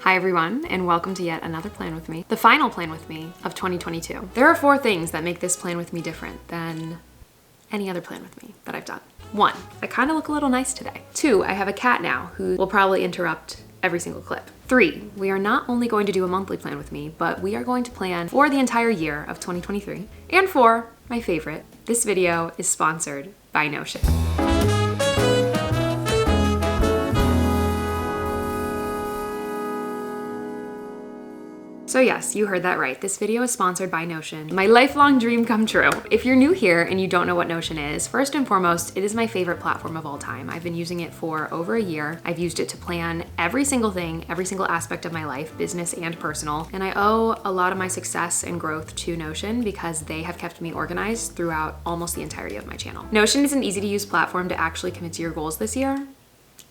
Hi everyone, and welcome to yet another plan with me, the final plan with me of 2022. There are 4 things that make this plan with me different than any other plan with me that I've done. 1, I kind of look a little nice today. 2, I have a cat now who will probably interrupt every single clip. 3, we are not only going to do a monthly plan with me, but we are going to plan for the entire year of 2023. And 4, my favorite, this video is sponsored by Notion. So yes, you heard that right. This video is sponsored by Notion, my lifelong dream come true. If you're new here and you don't know what Notion is, first and foremost, it is my favorite platform of all time. I've been using it for over a year. I've used it to plan every single thing, every single aspect of my life, business and personal. And I owe a lot of my success and growth to Notion because they have kept me organized throughout almost the entirety of my channel. Notion is an easy to use platform to actually commit to your goals this year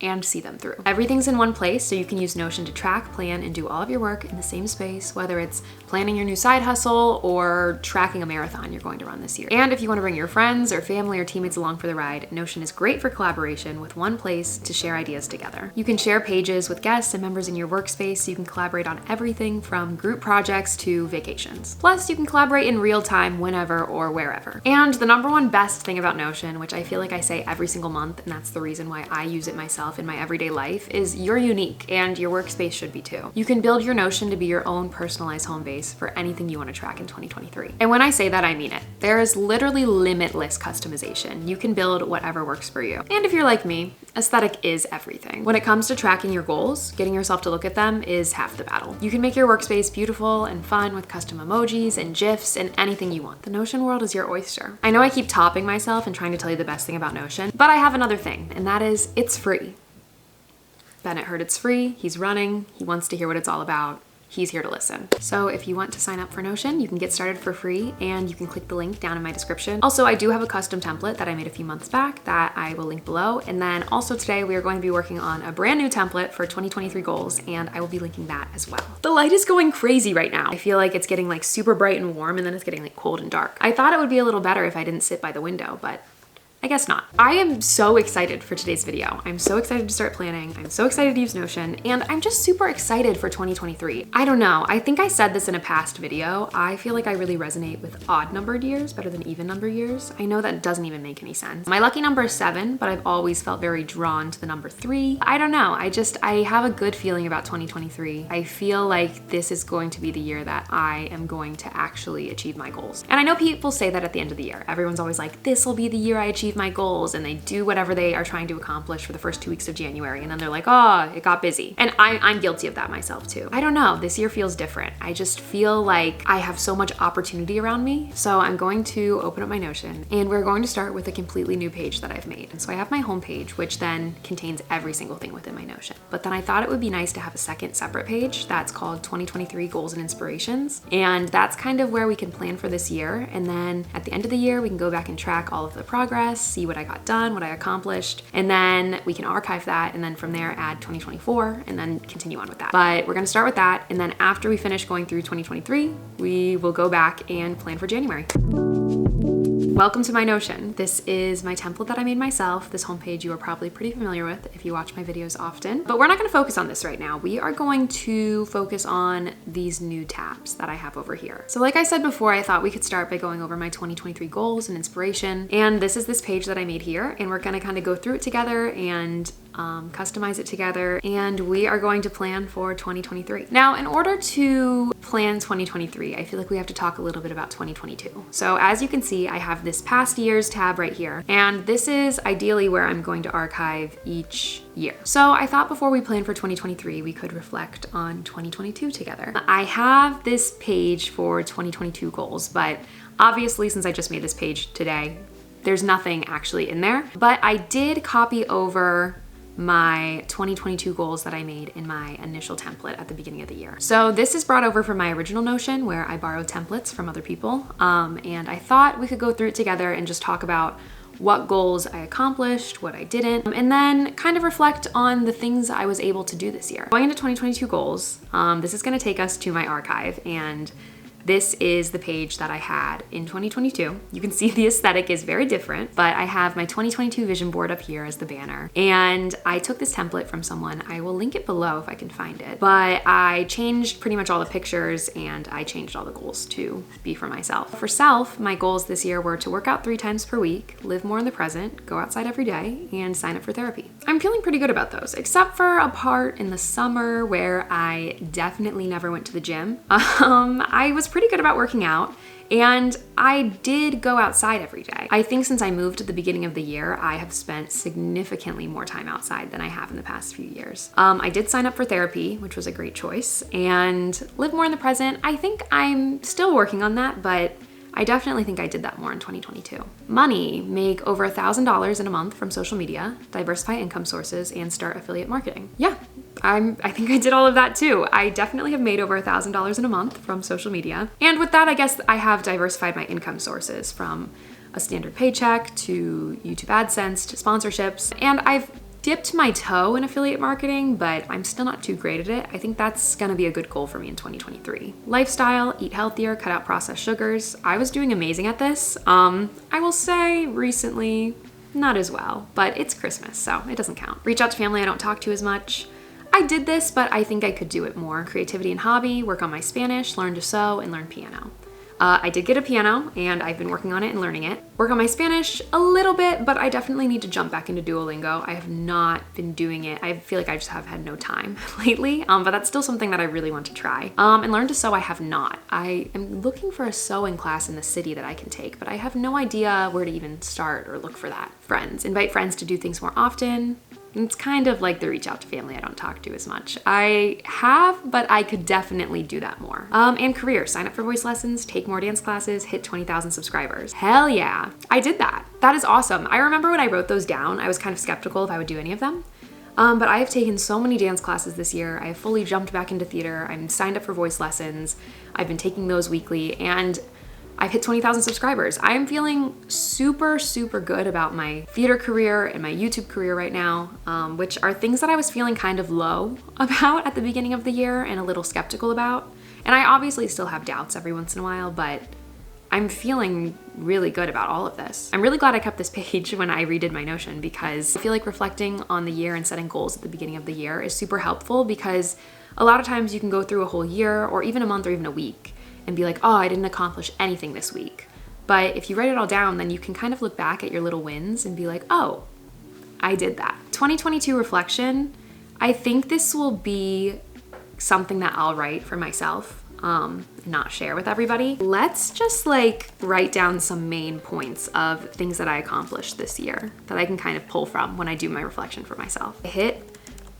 and see them through. Everything's in one place, so you can use Notion to track, plan, and do all of your work in the same space, whether it's planning your new side hustle or tracking a marathon you're going to run this year. And if you want to bring your friends or family or teammates along for the ride, Notion is great for collaboration with one place to share ideas together. You can share pages with guests and members in your workspace, so you can collaborate on everything from group projects to vacations. Plus, you can collaborate in real time whenever or wherever. And the number one best thing about Notion, which I feel like I say every single month, and that's the reason why I use it myself in my everyday life, is you're unique and your workspace should be too. You can build your Notion to be your own personalized home base for anything you want to track in 2023. And when I say that, I mean it. There is literally limitless customization. You can build whatever works for you. And if you're like me, aesthetic is everything. When it comes to tracking your goals, getting yourself to look at them is half the battle. You can make your workspace beautiful and fun with custom emojis and GIFs and anything you want. The Notion world is your oyster. I know I keep topping myself and trying to tell you the best thing about Notion, but I have another thing, and that is it's free. Bennett heard it's free, he's running, he wants to hear what it's all about. He's here to listen. So if you want to sign up for Notion, you can get started for free and you can click the link down in my description. Also, I do have a custom template that I made a few months back that I will link below. And then also today we are going to be working on a brand new template for 2023 goals, and I will be linking that as well. The light is going crazy right now. I feel like it's getting like super bright and warm, and then it's getting like cold and dark. I thought it would be a little better if I didn't sit by the window, but I guess not. I am so excited for today's video. I'm so excited to start planning. I'm so excited to use Notion, and I'm just super excited for 2023. I don't know, I think I said this in a past video. I feel like I really resonate with odd numbered years better than even numbered years. I know that doesn't even make any sense. My lucky number is 7, but I've always felt very drawn to the number 3. I don't know, I have a good feeling about 2023. I feel like this is going to be the year that I am going to actually achieve my goals. And I know people say that at the end of the year. Everyone's always like, this will be the year I achieve my goals, and they do whatever they are trying to accomplish for the first 2 weeks of January, and then they're like, oh, it got busy. And I'm guilty of that myself too. I don't know, this year feels different. I just feel like I have so much opportunity around me. So I'm going to open up my Notion, and we're going to start with a completely new page that I've made. And so I have my home page, which then contains every single thing within my Notion. But then I thought it would be nice to have a second separate page that's called 2023 Goals and Inspirations. And that's kind of where we can plan for this year. And then at the end of the year, we can go back and track all of the progress, see what I got done, what I accomplished, and then we can archive that, and then from there add 2024 and then continue on with that. But we're gonna start with that, and then after we finish going through 2023, we will go back and plan for January. Welcome to my Notion. This is my template that I made myself. This homepage you are probably pretty familiar with if you watch my videos often, but we're not gonna focus on this right now. We are going to focus on these new tabs that I have over here. So like I said before, I thought we could start by going over my 2023 goals and inspiration. And this is this page that I made here, and we're gonna kind of go through it together and customize it together, and we are going to plan for 2023. Now, in order to plan 2023, I feel like we have to talk a little bit about 2022. So as you can see, I have this past year's tab right here, and this is ideally where I'm going to archive each year. So I thought before we plan for 2023, we could reflect on 2022 together. I have this page for 2022 goals, but obviously since I just made this page today, there's nothing actually in there, but I did copy over my 2022 goals that I made in my initial template at the beginning of the year. So this is brought over from my original Notion where I borrowed templates from other people. And I thought we could go through it together and just talk about what goals I accomplished, what I didn't, and then kind of reflect on the things I was able to do this year. Going into 2022 goals, this is gonna take us to my archive, and This is the page that I had in 2022. You can see the aesthetic is very different, but I have my 2022 vision board up here as the banner. And I took this template from someone. I will link it below if I can find it. But I changed pretty much all the pictures and I changed all the goals to be for myself. For self, my goals this year were to work out 3 times per week, live more in the present, go outside every day, and sign up for therapy. I'm feeling pretty good about those, except for a part in the summer where I definitely never went to the gym. I was pretty good about working out, and I did go outside every day. I think since I moved at the beginning of the year, I have spent significantly more time outside than I have in the past few years. I did sign up for therapy, which was a great choice, and live more in the present. I think I'm still working on that, but I definitely think I did that more in 2022. Money, make over $1,000 in a month from social media, diversify income sources, and start affiliate marketing. Yeah, I think I did all of that too. I definitely have made over $1,000 in a month from social media. And with that, I guess I have diversified my income sources from a standard paycheck to YouTube AdSense to sponsorships. And I've dipped my toe in affiliate marketing, but I'm still not too great at it. I think that's gonna be a good goal for me in 2023. Lifestyle, eat healthier, cut out processed sugars. I was doing amazing at this. I will say recently, not as well, but it's Christmas, so it doesn't count. Reach out to family I don't talk to as much. I did this, but I think I could do it more. Creativity and hobby, work on my Spanish, learn to sew, and learn piano. I did get a piano and I've been working on it and learning it. Work on my Spanish a little bit, but I definitely need to jump back into Duolingo. I have not been doing it. I feel like I just have had no time lately, but that's still something that I really want to try. And learn to sew, I have not. I am looking for a sewing class in the city that I can take, but I have no idea where to even start or look for that. Friends, invite friends to do things more often. It's kind of like the reach out to family I don't talk to as much. I have, but I could definitely do that more. And career, sign up for voice lessons, take more dance classes, hit 20,000 subscribers. Hell yeah, I did that. That is awesome. I remember when I wrote those down, I was kind of skeptical if I would do any of them. But I have taken so many dance classes this year. I have fully jumped back into theater. I'm signed up for voice lessons. I've been taking those weekly and I've hit 20,000 subscribers. I am feeling super, super good about my theater career and my YouTube career right now, which are things that I was feeling kind of low about at the beginning of the year and a little skeptical about. And I obviously still have doubts every once in a while, but I'm feeling really good about all of this. I'm really glad I kept this page when I redid my Notion because I feel like reflecting on the year and setting goals at the beginning of the year is super helpful because a lot of times you can go through a whole year or even a month or even a week and be like, oh, I didn't accomplish anything this week. But if you write it all down, then you can kind of look back at your little wins and be like, oh, I did that. 2022 reflection, I think this will be something that I'll write for myself, not share with everybody. Let's just like write down some main points of things that I accomplished this year that I can kind of pull from when I do my reflection for myself. I hit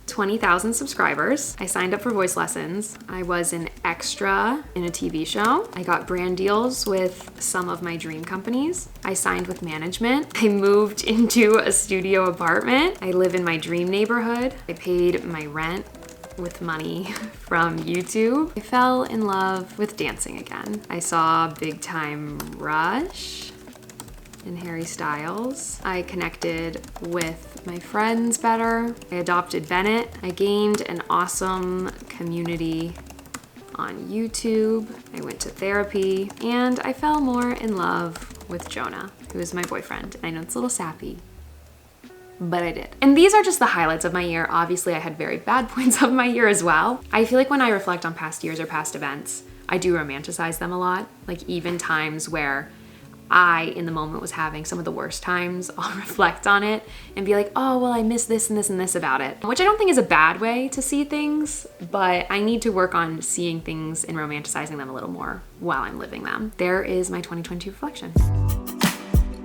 20,000 subscribers. I signed up for voice lessons. I was an extra in a TV show. I got brand deals with some of my dream companies. I signed with management. I moved into a studio apartment. I live in my dream neighborhood. I paid my rent with money from YouTube. I fell in love with dancing again. I saw Big Time Rush and Harry Styles. I connected with my friends better. I adopted Bennett. I gained an awesome community on YouTube. I went to therapy and I fell more in love with Jonah, who is my boyfriend. I know it's a little sappy, but I did. And these are just the highlights of my year. Obviously, I had very bad points of my year as well. I feel like when I reflect on past years or past events, I do romanticize them a lot. Like even times where I, in the moment, was having some of the worst times, I'll reflect on it and be like, oh, well, I miss this and this and this about it. Which I don't think is a bad way to see things, but I need to work on seeing things and romanticizing them a little more while I'm living them. There is my 2022 reflection.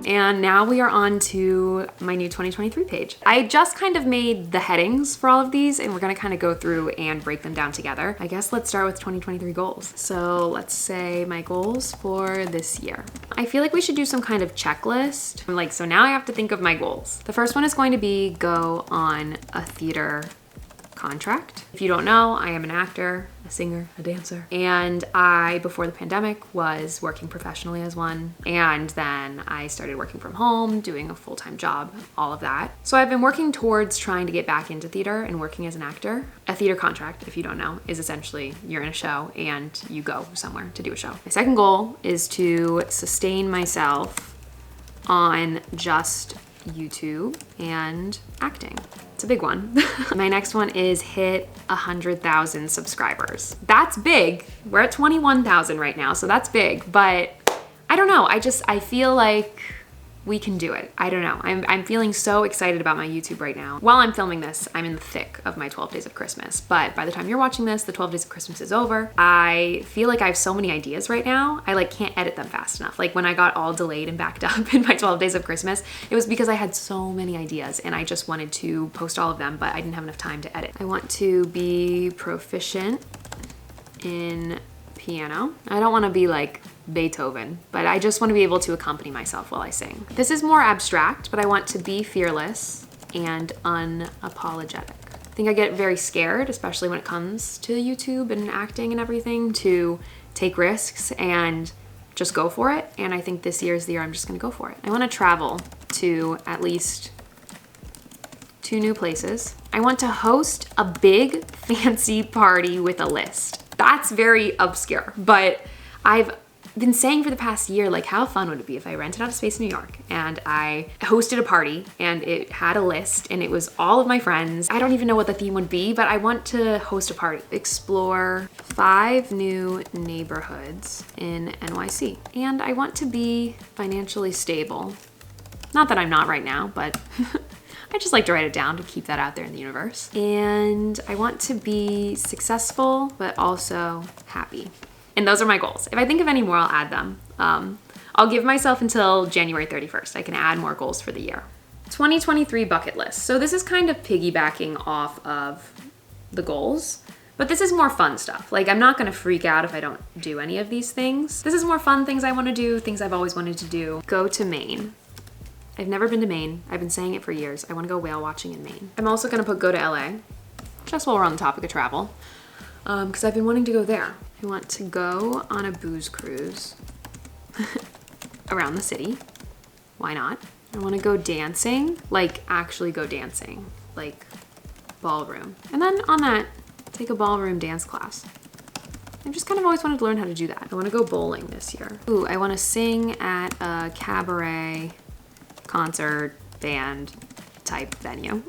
And now we are on to my new 2023 page. I just kind of made the headings for all of these and we're gonna kind of go through and break them down together. I guess let's start with 2023 goals. So let's say my goals for this year. I feel like we should do some kind of checklist. So now I have to think of my goals. The first one is going to be go on a theater contract. If you don't know, I am an actor, a a singer, a dancer. And I, before the pandemic, was working professionally as one. And then I started working from home, doing a full-time job, all of that. So I've been working towards trying to get back into theater and working as an actor. A theater contract, if you don't know, is essentially you're in a show and you go somewhere to do a show. My second goal is to sustain myself on just YouTube and acting. It's a big one. My next one is hit 100,000 subscribers. That's big. We're at 21,000 right now, so that's big, but I don't know. I feel like we can do it. I don't know. I'm feeling so excited about my YouTube right now. While I'm filming this, I'm in the thick of my 12 days of Christmas, but by the time you're watching this, the 12 days of Christmas is over. I feel like I have so many ideas right now. I like can't edit them fast enough. Like when I got all delayed and backed up in my 12 days of Christmas, it was because I had so many ideas and I just wanted to post all of them, but I didn't have enough time to edit. I want to be proficient in piano. I don't want to be like Beethoven, but I just want to be able to accompany myself while I sing. This is more abstract, but I want to be fearless and unapologetic. I think I get very scared, especially when it comes to YouTube and acting and everything, to take risks and just go for it. And I think this year is the year I'm just gonna go for it. I want to travel to at least 2 new places. I want to host a big fancy party with a list. That's very obscure, but I've been saying for the past year, like how fun would it be if I rented out a space in New York and I hosted a party and it had a list and it was all of my friends. I don't even know what the theme would be, but I want to host a party. Explore 5 new neighborhoods in NYC. And I want to be financially stable. Not that I'm not right now, but I just like to write it down to keep that out there in the universe. And I want to be successful, but also happy. And those are my goals. If I think of any more, I'll add them. I'll give myself until January 31st. I can add more goals for the year. 2023 bucket list. So this is kind of piggybacking off of the goals, but this is more fun stuff. Like I'm not gonna freak out if I don't do any of these things. This is more fun things I wanna do, things I've always wanted to do. Go to Maine. I've never been to Maine. I've been saying it for years. I wanna go whale watching in Maine. I'm also gonna put go to LA, just while we're on the topic of travel, because I've been wanting to go there. I want to go on a booze cruise around the city. Why not? I want to go dancing, like actually go dancing, like ballroom. And then on that, take a ballroom dance class. I've just kind of always wanted to learn how to do that. I want to go bowling this year. Ooh, I want to sing at a cabaret, concert, band type venue.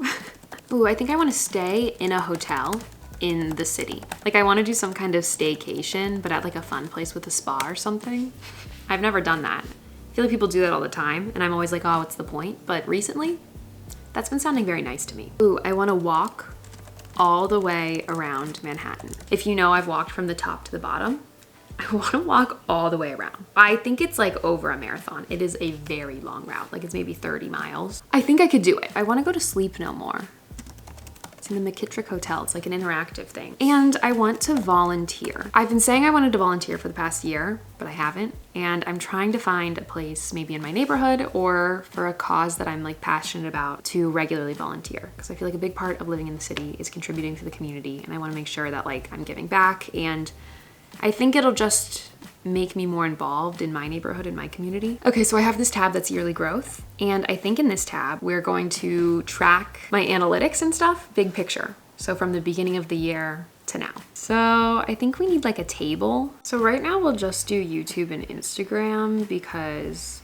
Ooh, I think I want to stay in a hotel in the city. Like I want to do some kind of staycation, but at like a fun place with a spa or something. I've never done that. I feel like people do that all the time and I'm always like, oh, what's the point? But recently, that's been sounding very nice to me. Ooh, I want to walk all the way around Manhattan. If you know, I've walked from the top to the bottom. I want to walk all the way around. I think it's like over a marathon. It is a very long route. Like it's maybe 30 miles. I think I could do it. I want to go to Sleep No More. In the McKittrick Hotel. It's like an interactive thing. And I want to volunteer. I've been saying I wanted to volunteer for the past year, but I haven't. And I'm trying to find a place maybe in my neighborhood or for a cause that I'm like passionate about to regularly volunteer. Because I feel like a big part of living in the city is contributing to the community. And I want to make sure that like I'm giving back. And I think it'll just make me more involved in my neighborhood and my community. Okay, so I have this tab that's yearly growth. And I think in this tab, we're going to track my analytics and stuff, big picture. So from the beginning of the year to now. So I think we need like a table. So right now we'll just do YouTube and Instagram because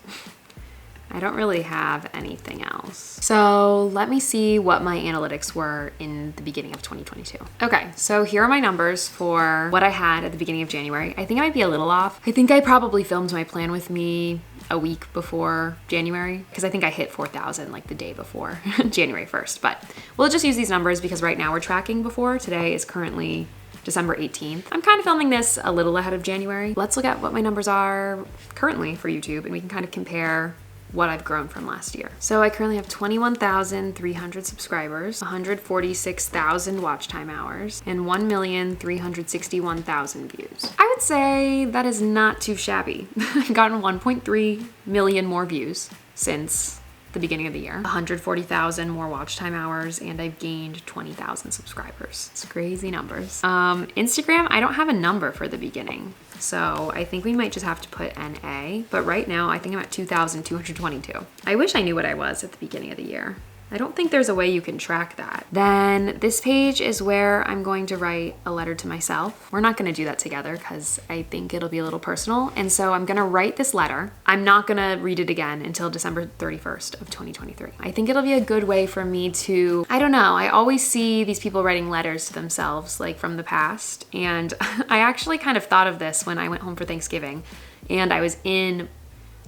I don't really have anything else. So let me see what my analytics were in the beginning of 2022. Okay, so here are my numbers for what I had at the beginning of January. I think I might be a little off. I think I probably filmed my plan with me a week before January because I think I hit 4,000 like the day before January 1st, but we'll just use these numbers because right now we're tracking before. Today is currently December 18th. I'm kind of filming this a little ahead of January. Let's look at what my numbers are currently for YouTube and we can kind of compare what I've grown from last year. So I currently have 21,300 subscribers, 146,000 watch time hours, and 1,361,000 views. I would say that is not too shabby. I've gotten 1.3 million more views since the beginning of the year. 140,000 more watch time hours, and I've gained 20,000 subscribers. It's crazy numbers. Instagram, I don't have a number for the beginning, so I think we might just have to put NA, but right now I think I'm at 2,222. I wish I knew what I was at the beginning of the year. I don't think there's a way you can track that. Then this page is where I'm going to write a letter to myself. We're not gonna do that together because I think it'll be a little personal. And so I'm gonna write this letter. I'm not gonna read it again until December 31st of 2023. I think it'll be a good way for me to, I don't know, I always see these people writing letters to themselves like from the past. And I actually kind of thought of this when I went home for Thanksgiving and I was in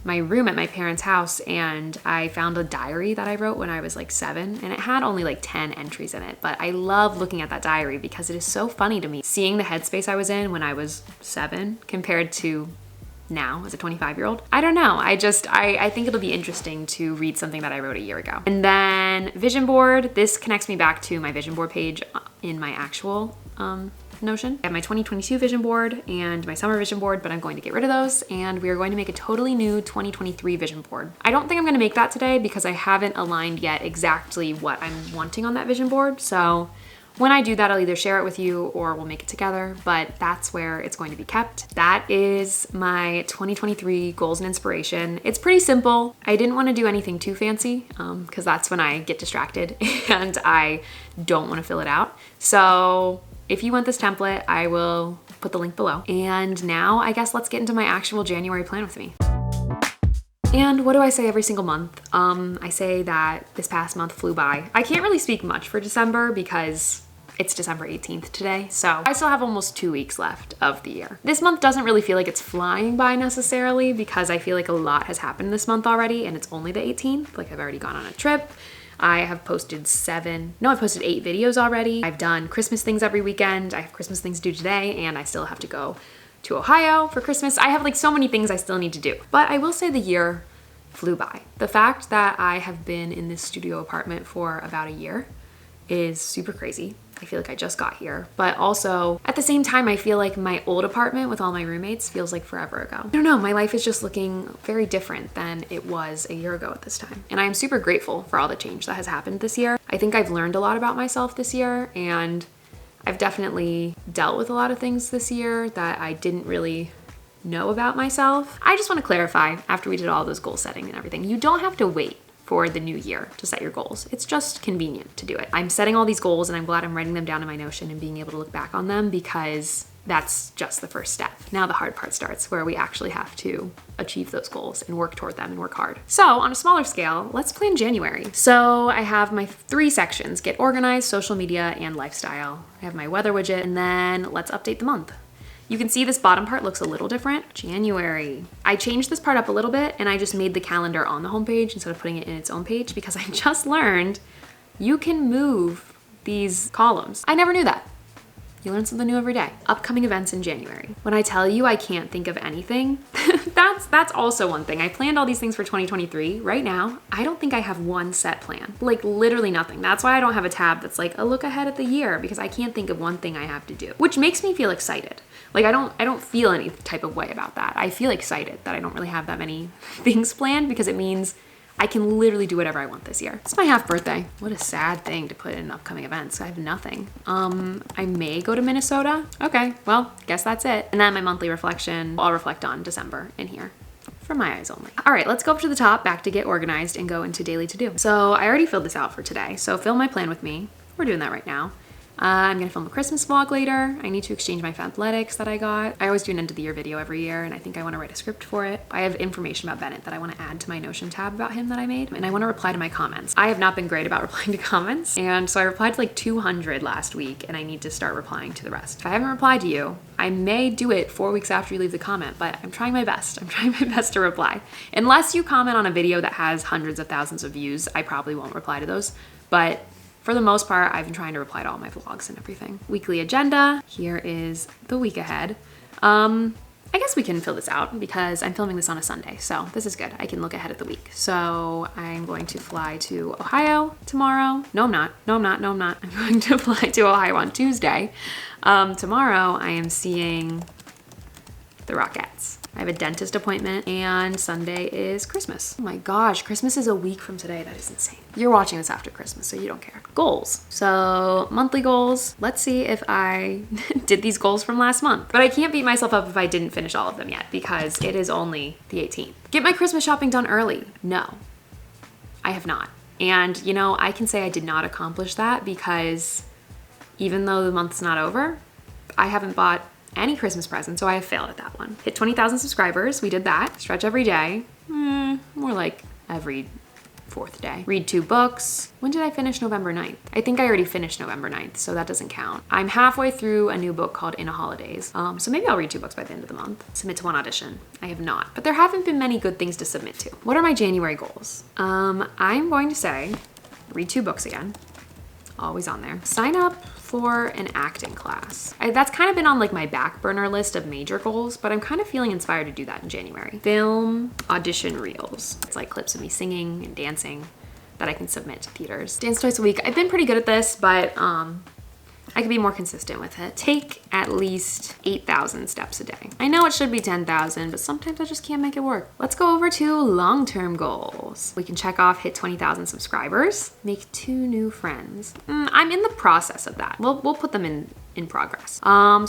my room at my parents' house and I found a diary that I wrote when I was like 7 and it had only like 10 entries in it. But I love looking at that diary because it is so funny to me seeing the headspace I was in when I was 7 compared to now as a 25-year-old. I don't know. I think it'll be interesting to read something that I wrote a year ago. And then vision board. This connects me back to my vision board page in my actual Notion. I have my 2022 vision board and my summer vision board, but I'm going to get rid of those and we are going to make a totally new 2023 vision board. I don't think I'm going to make that today because I haven't aligned yet exactly what I'm wanting on that vision board. So when I do that, I'll either share it with you or we'll make it together, but that's where it's going to be kept. That is my 2023 goals and inspiration. It's pretty simple. I didn't want to do anything too fancy because that's when I get distracted and I don't want to fill it out. So if you want this template, I will put the link below. And now I guess let's get into my actual January plan with me. And what do I say every single month? I say that this past month flew by. I can't really speak much for December because it's December 18th today, so I still have almost 2 weeks left of the year. This month doesn't really feel like it's flying by necessarily because I feel like a lot has happened this month already and it's only the 18th. Like I've already gone on a trip. I have posted 8 videos already. I've done Christmas things every weekend. I have Christmas things to do today and I still have to go to Ohio for Christmas. I have like so many things I still need to do. But I will say the year flew by. The fact that I have been in this studio apartment for about a year is super crazy. I feel like I just got here, but also at the same time, I feel like my old apartment with all my roommates feels like forever ago. I don't know, my life is just looking very different than it was a year ago at this time. And I am super grateful for all the change that has happened this year. I think I've learned a lot about myself this year and I've definitely dealt with a lot of things this year that I didn't really know about myself. I just want to clarify after we did all those goal setting and everything, you don't have to wait for the new year to set your goals. It's just convenient to do it. I'm setting all these goals and I'm glad I'm writing them down in my Notion and being able to look back on them because that's just the first step. Now the hard part starts where we actually have to achieve those goals and work toward them and work hard. So on a smaller scale, let's plan January. So I have my 3 sections: get organized, social media, and lifestyle. I have my weather widget, and then let's update the month. You can see this bottom part looks a little different. January. I changed this part up a little bit and I just made the calendar on the homepage instead of putting it in its own page because I just learned you can move these columns. I never knew that. You learn something new every day. Upcoming events in January. When I tell you I can't think of anything, that's also one thing. I planned all these things for 2023. Right now, I don't think I have one set plan. Like literally nothing. That's why I don't have a tab that's like a look ahead at the year because I can't think of one thing I have to do, which makes me feel excited. Like I don't feel any type of way about that. I feel excited that I don't really have that many things planned because it means I can literally do whatever I want this year. It's my half birthday. What a sad thing to put in upcoming events. I have nothing. I may go to Minnesota. Okay, well, guess that's it. And then my monthly reflection, I'll reflect on December in here. For my eyes only. All right, let's go up to the top, back to get organized and go into daily to-do. So I already filled this out for today. So film my plan with me. We're doing that right now. I'm gonna film a Christmas vlog later. I need to exchange my Fabletics that I got. I always do an end of the year video every year and I think I wanna write a script for it. I have information about Bennett that I wanna add to my Notion tab about him that I made, and I wanna reply to my comments. I have not been great about replying to comments, and so I replied to like 200 last week and I need to start replying to the rest. If I haven't replied to you, I may do it 4 weeks after you leave the comment, but I'm trying my best. I'm trying my best to reply. Unless you comment on a video that has hundreds of thousands of views, I probably won't reply to those, but for the most part, I've been trying to reply to all my vlogs and everything. Weekly agenda. Here is the week ahead. I guess we can fill this out because I'm filming this on a Sunday, so this is good. I can look ahead at the week. So I'm going to fly to Ohio tomorrow. No, I'm not. No, I'm not. No, I'm not. I'm going to fly to Ohio on Tuesday. Tomorrow I am seeing the Rockettes. I have a dentist appointment and Sunday is Christmas. Oh my gosh, Christmas is a week from today. That is insane. You're watching this after Christmas, so you don't care. Goals. So monthly goals. Let's see if I did these goals from last month. But I can't beat myself up if I didn't finish all of them yet because it is only the 18th. Get my Christmas shopping done early. No, I have not. And you know, I can say I did not accomplish that because even though the month's not over, I haven't bought any Christmas presents, so I have failed at that one. Hit 20,000 subscribers, we did that. Stretch every day, more like every 4th day. Read 2 books. When did I finish November 9th? I think I already finished November 9th, so that doesn't count. I'm halfway through a new book called In a Holidays, so maybe I'll read 2 books by the end of the month. Submit to 1 audition. I have not, but there haven't been many good things to submit to. What are my January goals? I'm going to say, read 2 books again. Always on there. Sign up for an acting class. That's kind of been on like my back burner list of major goals, but I'm kind of feeling inspired to do that in January. Film audition reels. It's like clips of me singing and dancing that I can submit to theaters. Dance twice a week. I've been pretty good at this, but I could be more consistent with it. Take at least 8,000 steps a day. I know it should be 10,000, but sometimes I just can't make it work. Let's go over to long-term goals. We can check off hit 20,000 subscribers, make 2 new friends. I'm in the process of that. We'll put them in progress.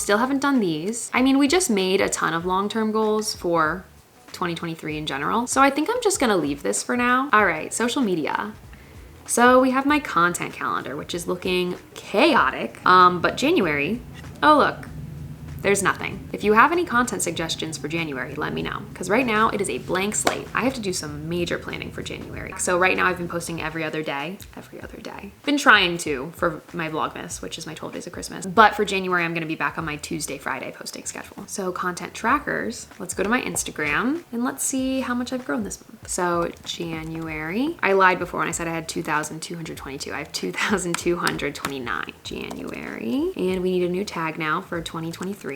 Still haven't done these. I mean, we just made a ton of long-term goals for 2023 in general. So I think I'm just gonna leave this for now. All right, social media. So we have my content calendar, which is looking chaotic, but January, oh look, there's nothing. If you have any content suggestions for January, let me know. Because right now it is a blank slate. I have to do some major planning for January. So right now I've been posting every other day. Been trying to for my Vlogmas, which is my 12 days of Christmas. But for January, I'm gonna be back on my Tuesday, Friday posting schedule. So content trackers, let's go to my Instagram and let's see how much I've grown this month. So January, I lied before when I said I had 2,222. I have 2,229 January. And we need a new tag now for 2023.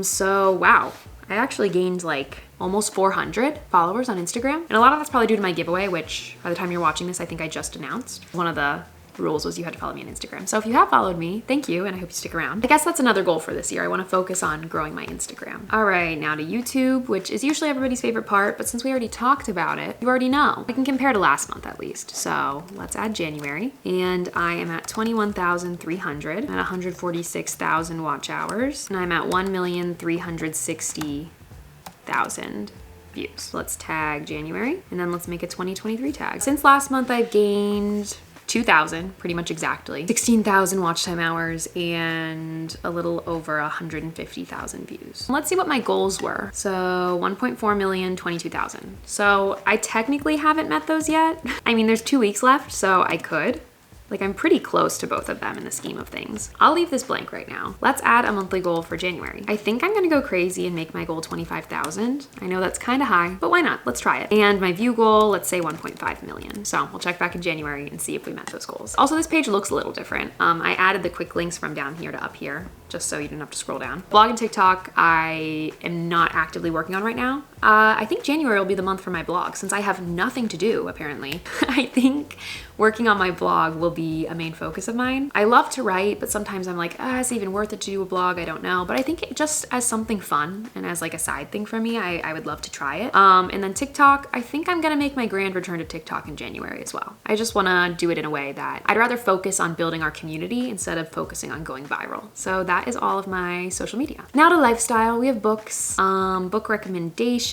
So wow, I actually gained like almost 400 followers on Instagram. And a lot of that's probably due to my giveaway, which by the time you're watching this, I think I just announced. One of the rules was you had to follow me on Instagram. So if you have followed me, thank you, and I hope you stick around. I guess that's another goal for this year. I want to focus on growing my Instagram. All right, now to YouTube, which is usually everybody's favorite part, but since we already talked about it, you already know. I can compare to last month at least. So let's add January, and I am at 21,300 at 146,000 watch hours, and I'm at 1,360,000 views. Let's tag January, and then let's make a 2023 tag. Since last month, I've gained 2,000, pretty much exactly, 16,000 watch time hours, and a little over 150,000 views. Let's see what my goals were. So 1.4 million, 22,000. So I technically haven't met those yet. I mean, there's 2 weeks left, so I could. Like, I'm pretty close to both of them in the scheme of things. I'll leave this blank right now. Let's add a monthly goal for January. I think I'm gonna go crazy and make my goal 25,000. I know that's kind of high, but why not? Let's try it. And my view goal, let's say 1.5 million. So we'll check back in January and see if we met those goals. Also, this page looks a little different. I added the quick links from down here to up here, just so you didn't have to scroll down. Blog and TikTok, I am not actively working on right now. I think January will be the month for my blog since I have nothing to do, apparently. I think working on my blog will be a main focus of mine. I love to write, but sometimes I'm like, is it even worth it to do a blog? I don't know. But I think just as something fun and as like a side thing for me, I would love to try it. And then TikTok, I think I'm gonna make my grand return to TikTok in January as well. I just wanna do it in a way that I'd rather focus on building our community instead of focusing on going viral. So that is all of my social media. Now to lifestyle, we have books, book recommendations.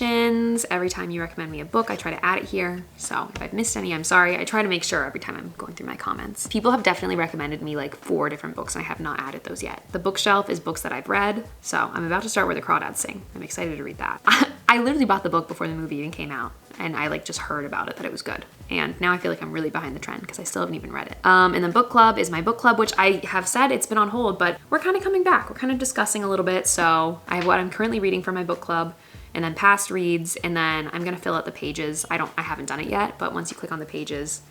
Every time you recommend me a book, I try to add it here. So if I've missed any, I'm sorry. I try to make sure every time I'm going through my comments. People have definitely recommended me like 4 different books and I have not added those yet. The bookshelf is books that I've read. So I'm about to start Where the Crawdads Sing. I'm excited to read that. I literally bought the book before the movie even came out and I like just heard about it, that it was good. And now I feel like I'm really behind the trend because I still haven't even read it. And then book club is my book club, which I have said it's been on hold, but we're kind of coming back. We're kind of discussing a little bit. So I have what I'm currently reading for my book club, and then past reads, and then I'm gonna fill out the pages. I haven't done it yet, but once you click on the pages,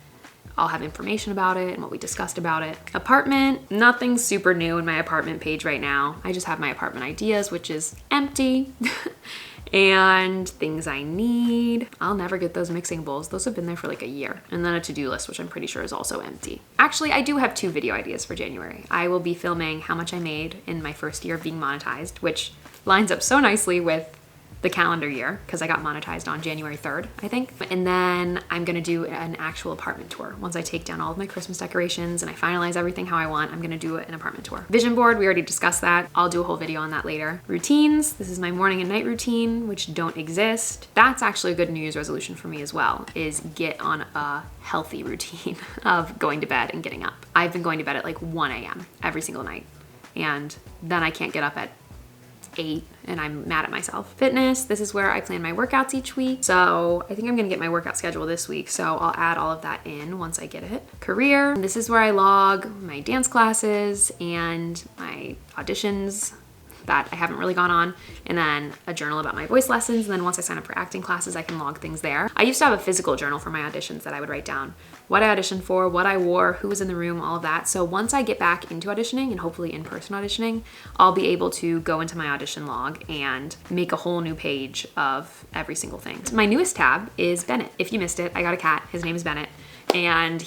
I'll have information about it and what we discussed about it. Apartment, nothing super new in my apartment page right now. I just have my apartment ideas, which is empty. And things I need. I'll never get those mixing bowls. Those have been there for like a year. And then a to-do list, which I'm pretty sure is also empty. Actually, I do have 2 video ideas for January. I will be filming how much I made in my first year of being monetized, which lines up so nicely with the calendar year because I got monetized on January 3rd, I think. And then I'm gonna do an actual apartment tour. Once I take down all of my Christmas decorations and I finalize everything how I want, I'm gonna do an apartment tour. Vision board, we already discussed that. I'll do a whole video on that later. Routines, this is my morning and night routine, which don't exist. That's actually a good New Year's resolution for me as well, is get on a healthy routine of going to bed and getting up. I've been going to bed at like 1 a.m. every single night, and then I can't get up at 8 and I'm mad at myself. Fitness, this is where I plan my workouts each week. So I think I'm gonna get my workout schedule this week. So I'll add all of that in once I get it. Career, this is where I log my dance classes and my auditions that I haven't really gone on, and then a journal about my voice lessons. And then once I sign up for acting classes, I can log things there. I used to have a physical journal for my auditions that I would write down what I auditioned for, what I wore, who was in the room, all of that. So once I get back into auditioning and hopefully in-person auditioning, I'll be able to go into my audition log and make a whole new page of every single thing. My newest tab is Bennett. If you missed it, I got a cat. His name is Bennett. And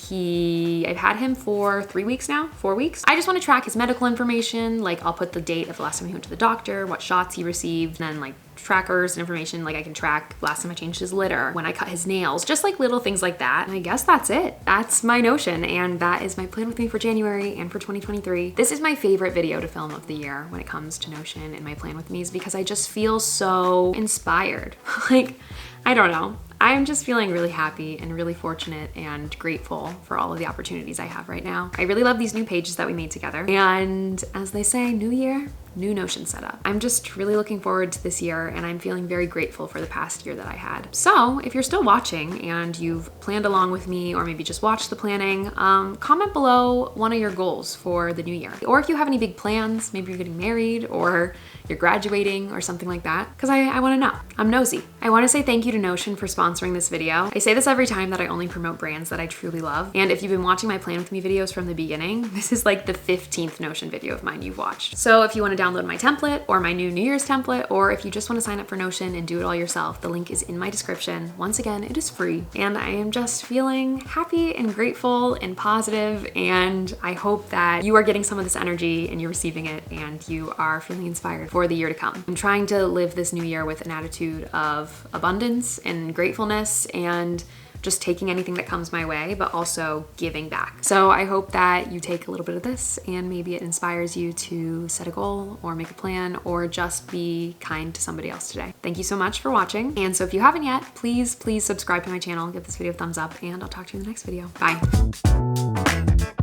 I've had him for 3 weeks now, 4 weeks. I just want to track his medical information. Like I'll put the date of the last time he went to the doctor, what shots he received, and then like trackers and information. Like I can track last time I changed his litter, when I cut his nails, just like little things like that. And I guess that's it. That's my Notion, and that is my plan with me for January and for 2023. This is my favorite video to film of the year when it comes to Notion and my plan with me's, because I just feel so inspired. Like, I don't know. I'm just feeling really happy and really fortunate and grateful for all of the opportunities I have right now. I really love these new pages that we made together. And as they say, new year, new Notion setup. I'm just really looking forward to this year, and I'm feeling very grateful for the past year that I had. So if you're still watching and you've planned along with me, or maybe just watched the planning, comment below one of your goals for the new year. Or if you have any big plans, maybe you're getting married or you're graduating or something like that, because I wanna know. I'm nosy. I wanna say thank you to Notion for sponsoring this video. I say this every time that I only promote brands that I truly love. And if you've been watching my plan with me videos from the beginning, this is like the 15th Notion video of mine you've watched. So if you wanna download my template or my new New Year's template, or if you just wanna sign up for Notion and do it all yourself, the link is in my description. Once again, it is free. And I am just feeling happy and grateful and positive, and I hope that you are getting some of this energy and you're receiving it and you are feeling inspired for the year to come. I'm trying to live this new year with an attitude of abundance and gratefulness and just taking anything that comes my way, but also giving back. So I hope that you take a little bit of this and maybe it inspires you to set a goal or make a plan or just be kind to somebody else today. Thank you so much for watching. And so if you haven't yet, please subscribe to my channel, give this video a thumbs up, and I'll talk to you in the next video. Bye.